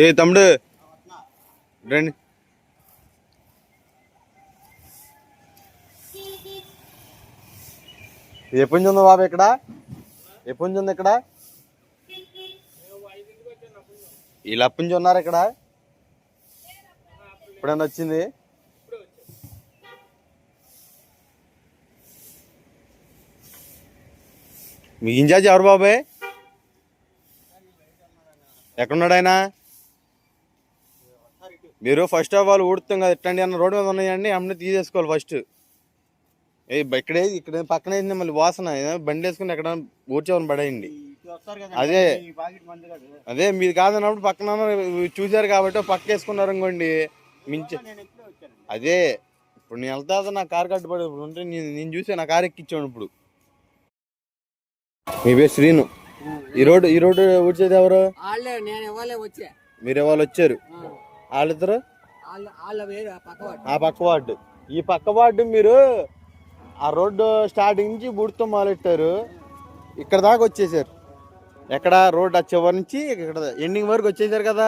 ఏ తమ్ముడు రండి. ఎప్పటి నుంచి ఉందో బాబు ఇక్కడ? ఎప్పటి నుంచి ఉంది ఇక్కడ? వీళ్ళు అప్పటి నుంచి ఉన్నారు ఇక్కడ? ఇప్పుడన్నా వచ్చింది? మీ ఇన్ఛార్జ్ ఎవరు బాబాయ్? ఎక్కడున్నాడు ఆయన? మీరు ఫస్ట్ ఆఫ్ ఆల్ ఊడుతాం కదా ఇట్టండి అన్న రోడ్డు మీద ఉన్నాయండి, అమ్మని తీసేసుకోవాలి ఫస్ట్. ఇక్కడ పక్కన వేసింది మళ్ళీ వాసన, బండి వేసుకుని ఎక్కడ ఊడ్చేవని పడేయండి. అదే మీది కాదన్నప్పుడు పక్కన చూశారు కాబట్టి పక్క వేసుకున్నారు అనుకోండి మించి. అదే ఇప్పుడు నేను వెళ్తా నా కారు కట్టుబడి ఉంటే నేను చూసా, నా కారు ఎక్కించాను. ఇప్పుడు మీ పేరు శ్రీను. ఈ రోడ్డు ఊడ్చేది ఎవరు? మీరు ఇవాళ వచ్చారు. వాళ్ళిద్దరు ఆ పక్క వార్డు. ఈ పక్క వార్డు మీరు ఆ రోడ్డు స్టార్టింగ్ నుంచి బూడితో మొదలెట్టారు, ఇక్కడ దాకా వచ్చేసారు. ఎక్కడ రోడ్డు ఆ చివరి నుంచి ఇక్కడ ఎండింగ్ వరకు వచ్చేసారు కదా.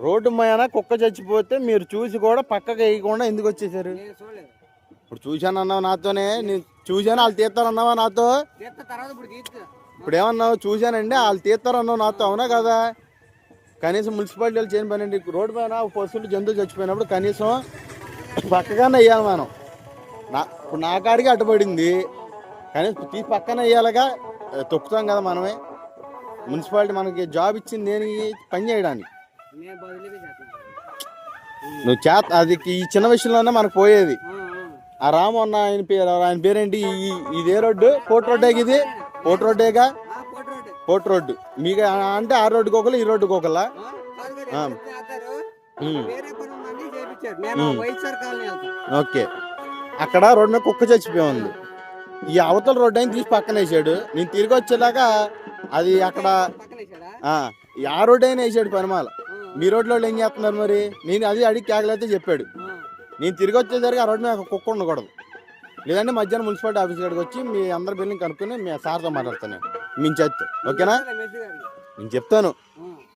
రోడ్డు మయాన కుక్క చచ్చిపోతే మీరు చూసి కూడా పక్కకి వేయకుండా ఎందుకు వచ్చేసారు? ఇప్పుడు చూశాను అన్నావు నాతోనే, నేను చూశాను వాళ్ళు తీస్తారు అన్నావా నాతో? ఇప్పుడు ఏమన్నావు? చూశానండి వాళ్ళు తీస్తారు అన్నావు నాతో, అవునా కదా? కనీసం మున్సిపాలిటీ వాళ్ళు చేయని పని అండి. రోడ్డు పైన పశువులు జంతువులు చచ్చిపోయినప్పుడు కనీసం పక్కగానే వేయాలి మనం. ఇప్పుడు నా కాడికి అడ్డుపడింది, కనీసం తీసి పక్కన వేయాలిగా. తొక్కుతాం కదా మనమే. మున్సిపాలిటీ మనకి జాబ్ ఇచ్చింది దేనికి? పని చేయడానికి. నువ్వు అది ఈ చిన్న విషయంలోనే మనకు పోయేది. ఆ రాము అన్న ఆయన పేరేంటి? ఇదే రోడ్డు కోట్ రోడ్డే, ఇది కోట్ రోడ్డేగా. కోట్ రోడ్డు మీకు అంటే ఆ రోడ్డుకి ఒకరు ఈ రోడ్డుకి ఒకలా. ఓకే, అక్కడ రోడ్డు మీద కుక్క చచ్చిపోయి ఉంది. ఈ అవతల రోడ్డు అయినా తీసి పక్కన వేసాడు. నేను తిరిగి వచ్చేలాగా అది అక్కడ ఆ రోడ్డు అయినా వేసాడు పనిమాల. మీ రోడ్లో ఏం చేస్తున్నారు మరి? నేను అది అడిగి కేకలైతే చెప్పాడు. నేను తిరిగి వచ్చేసరికి ఆ రోడ్డు మీద కుక్క ఉండకూడదు. లేదంటే మధ్యాహ్నం మున్సిపాలిటీ ఆఫీస్ కాడికి వచ్చి మీ అందరి బిల్లింగ్ కనుక్కొని మీ సార్తో మాట్లాడతాను. నేను మించేస్తే ఓకేనా? నేను చెప్తాను.